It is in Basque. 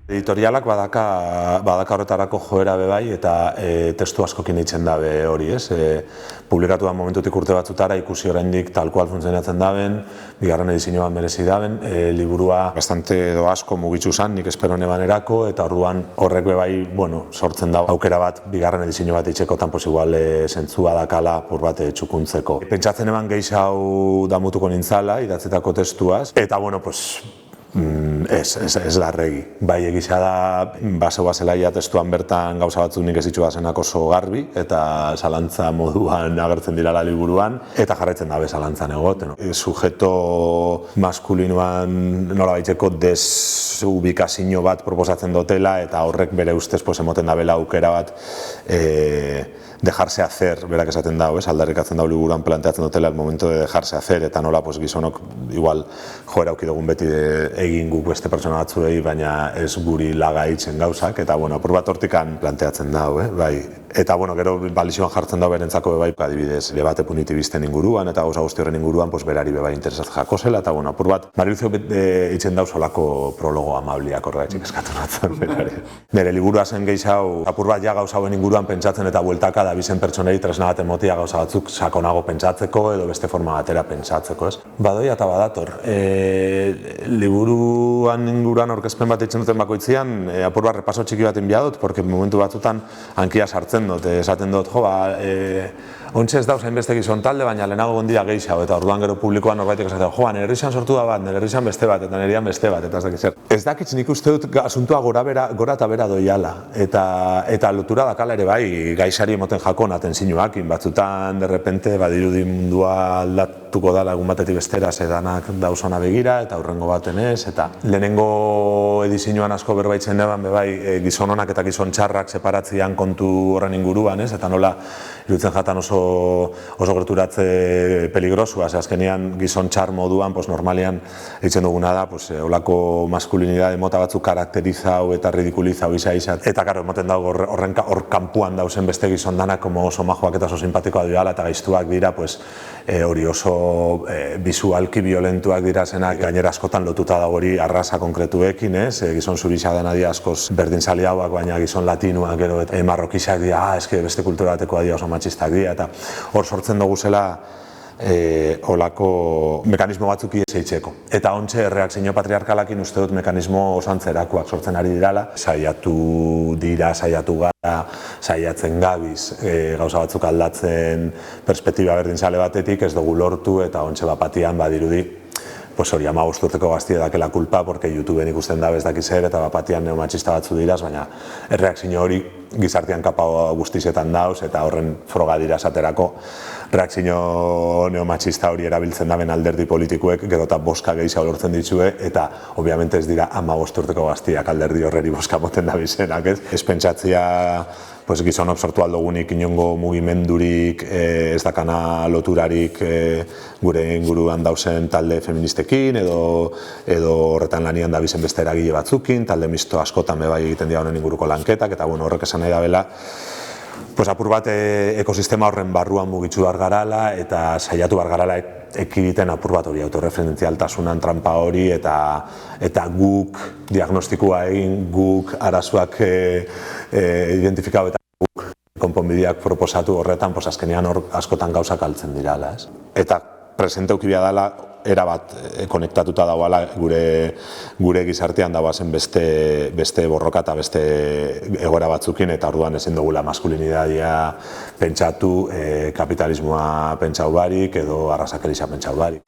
Editorialak badaka horretarako joera bebai eta testu askokin eitzen dabe hori, ez? Publikatu da momentutik urte batzutara ikusi oraindik talkual funtzionatzen daben, bigarren edizioan merezi daben, liburua bastante edo asko mugitzu zan, nik espero nebanerako, eta orduan horrek bebai, sortzen da aukera bat, bigarren edizio bat eitzekotan, igual zentzua dakala pur bat txukuntzeko. Pentsatzen eban gehiago damutuko nintzala, idatzetako testuaz, eta ez larregi. Bai egizia da, basegoa zelaia testuan bertan gauza batzuk nik ezitxu bazenak oso garbi, eta zalantza moduan agertzen dirala liburuan, eta jarraitzen dabe zalantzan egoten. Sujeto maskulinoan nola baitzeko desubikazio bat proposatzen dutela, eta horrek bere ustez emoten dabela aukera bat dejarse hacer, berak esaten dago, aldarrikatzen dago liburuan planteatzen dutela el momento de dejarse hacer, eta nola gizonok igual joera aukidugun beti egin guk beste pertsona batzuei, baina ez guri laga itzen gauzak, eta apur bat hortikan planteatzen dago, bai. Eta gero balizioan jartzen dago berentzako bebai, adibidez, debate punitibisten inguruan, eta gauza guzti horren inguruan, berari bebai interesat jako zela, eta apur bat, Mariluzio itzen dago solako prologo amabliak horregatik eskatu natzen berari. Nire liburua zen gehiago, apur bat ja gauza hauen inguruan pentsatzen eta bueltaka da bizen pertsonei tresna bat emotia gauza batzuk sakonago pentsatzeko edo beste forma batera pentsatzeko, ez? Badoia eta badator. Liburuan inguruan aurkezpen bat eitzen duten bakoitzian, apur bat repaso txiki bat enbiadot, porque momentu batzutan hankia sartzen dut, esaten dut, ontsa ez dauz hainbeste gizon talde, baina lehenago gondira gehiago, eta orduan gero publikoan norbaitek esaten, nire herrizan sortu da bat, nire herrizan beste bat, eta nirian beste bat, eta ez dakit zer. Ez dakit nik uste dut asuntua gora eta bera doiala, eta lotura dakala ere bai, gaixari emoten jakon atentzioak, batzutan derrepente badirudi mundua aldatuko da lagun batetik bestera zedanak dauzona begira, eta hurrengo baten ez, eta lehenengo edizioan asko berbaitzen eban, bebai, gizon honak eta gizon txarrak separatzean kontu horren inguruan, ez, eta nola iruditzen jatan oso gerturatze peligrosua, azkenean gizon txar moduan, normalian eitzen duguna da, holako maskulinidade mota batzuk karakterizau eta ridikulizau izat, eta karo, emoten dago hor kanpuan dauzen beste gizon danak oso majoak eta oso simpatikoa dira eta gaiztuak dira, hori oso bizualki violentuak dira zenak, gainera askotan lotuta dago hori arraza konkretuekin, gizon zurisa dena dira askoz berdin saliauak, baina gizon latinuak gero marrokisak dira, eske beste kultura batekoa dira oso matxistak dira, eta hor sortzen dugu zela olako mekanismo batzuk ieseitzeko. Eta ontxe erreakzio patriarkalakin uste dut mekanismo osantzerakoak sortzen ari dirala. Saiatu gara, saiatzen gabiz, gauza batzuk aldatzen perspektiba berdinzale batetik ez dugu lortu eta ontxe bapatian badirudi hori 15 urteko gaztie dakela kulpa, porque YouTubeen ikusten da ez dakizer eta bapatian neomatxista batzu diraz, baina erreakzio hori gizartean kapa guztizetan dauz eta horren froga dira esaterako reakzio neomatxista hori erabiltzen daben alderdi politikuek gero eta boska gehiago lortzen dituzue eta obviamente ez dira 15 urteko gaztiak alderdi horreri boska moten dabizenak, ez? Ez pentsatzea gizonok sortu aldogunik inongo mugimendurik, ez dakana loturarik gure inguruan dauzen talde feministekin edo horretan lanian dabizen beste eragile batzukin, talde misto askotan bebai egiten dira honen inguruko lanketak, eta horrek esan nahi da bela, apur bat ekosistema horren barruan mugitzu behar garala eta saiatu behar garala ekiditen apur bat hori autorreferentzialtasunan trampa hori eta guk diagnostikoa egin, guk arazoak identifikatu eta guk konponbideak proposatu horretan, azkenean hor askotan gauzak altzen dirala. Eta presente ukibia dela, erabat konektatuta dagoela gure gizartean dagoazen beste borroka eta beste egoera batzukin, eta orduan ezin dugula maskulinitatea pentsatu, kapitalismoa pentsau barik edo arrazakelisa pentsau barik.